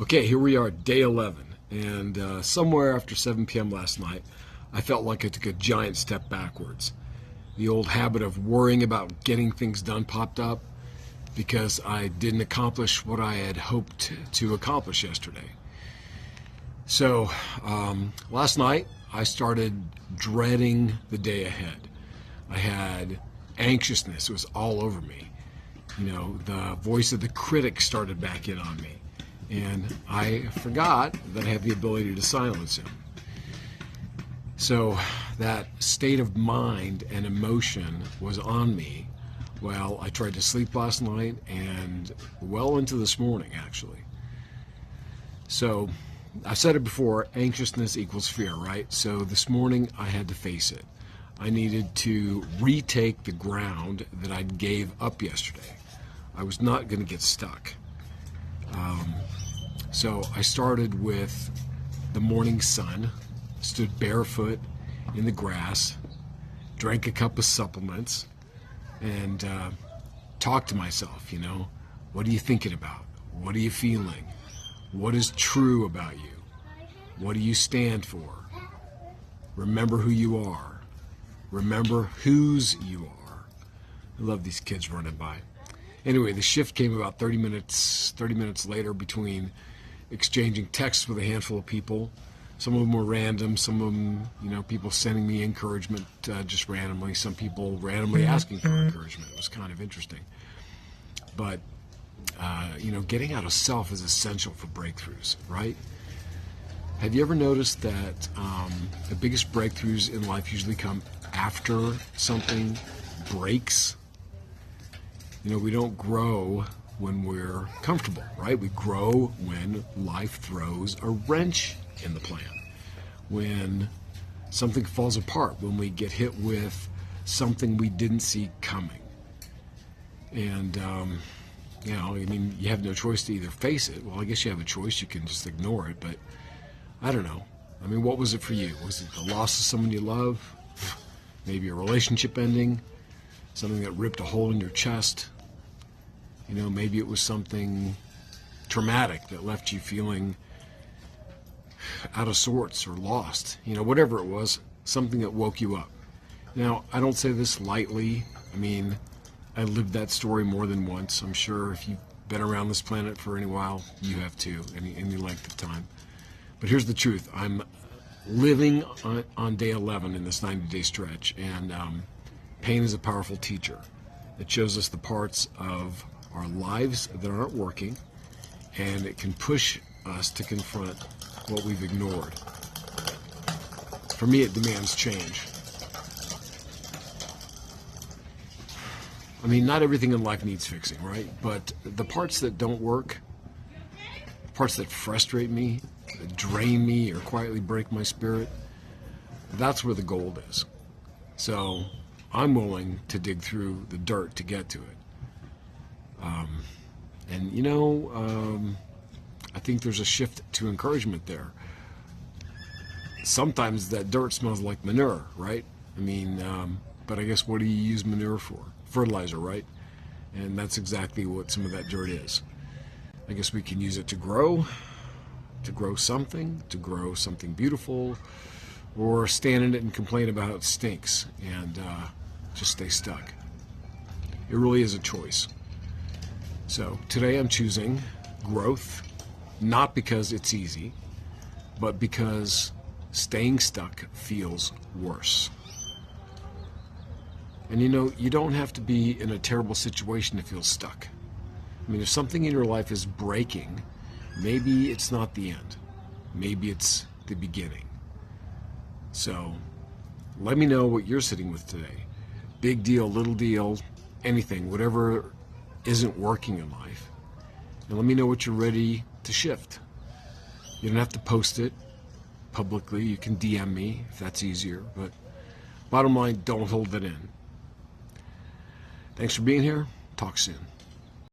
Okay, here we are, day 11, and somewhere after 7 p.m. last night, I felt like I took a giant step backwards. The old habit of worrying about getting things done popped up because I didn't accomplish what I had hoped to accomplish yesterday. So, last night, I started dreading the day ahead. I had anxiousness, it was all over me. You know, the voice of the critic started back in on me. And I forgot that I have the ability to silence him. So that state of mind and emotion was on me while I tried to sleep last night and well into this morning, actually. So I've said it before, anxiousness equals fear, right? So this morning I had to face it. I needed to retake the ground that I gave up yesterday. I was not going to get stuck. So I started with the morning sun, stood barefoot in the grass, drank a cup of supplements, and talked to myself, you know, what are you thinking about? What are you feeling? What is true about you? What do you stand for? Remember who you are. Remember whose you are. I love these kids running by. Anyway, the shift came about 30 minutes later between exchanging texts with a handful of people. Some of them were random, some of them, you know, people sending me encouragement just randomly, some people randomly asking for encouragement. It was kind of interesting. But, you know, getting out of self is essential for breakthroughs, right? Have you ever noticed that the biggest breakthroughs in life usually come after something breaks? You know, we don't grow when we're comfortable, right? We grow when life throws a wrench in the plan, when something falls apart, when we get hit with something we didn't see coming. And, you know, I mean, you have no choice to either face it. Well, I guess you have a choice. You can just ignore it, but I don't know. I mean, what was it for you? Was it the loss of someone you love? Maybe a relationship ending? Something that ripped a hole in your chest? You know, maybe it was something traumatic that left you feeling out of sorts or lost. You know, whatever it was, something that woke you up. Now, I don't say this lightly. I mean, I lived that story more than once. I'm sure if you've been around this planet for any while, you have too, any length of time. But here's the truth. I'm living on day 11 in this 90-day stretch, and pain is a powerful teacher. It shows us the parts of our lives that aren't working, and it can push us to confront what we've ignored. For me, it demands change. I mean, not everything in life needs fixing, right? But the parts that don't work, parts that frustrate me, that drain me, or quietly break my spirit, that's where the gold is. So I'm willing to dig through the dirt to get to it. And you know, I think there's a shift to encouragement there. Sometimes that dirt smells like manure, right? I mean, but I guess what do you use manure for? Fertilizer, right? And that's exactly what some of that dirt is. I guess we can use it to grow something beautiful, or stand in it and complain about how it stinks and just stay stuck. It really is a choice. So today I'm choosing growth, not because it's easy, but because staying stuck feels worse. And you know, you don't have to be in a terrible situation to feel stuck. I mean, if something in your life is breaking, maybe it's not the end. Maybe it's the beginning. So let me know what you're sitting with today. Big deal, little deal, anything, whatever isn't working in life. And let me know what you're ready to shift. You don't have to post it publicly. You can DM me if that's easier. But bottom line, don't hold it in. Thanks for being here. Talk soon.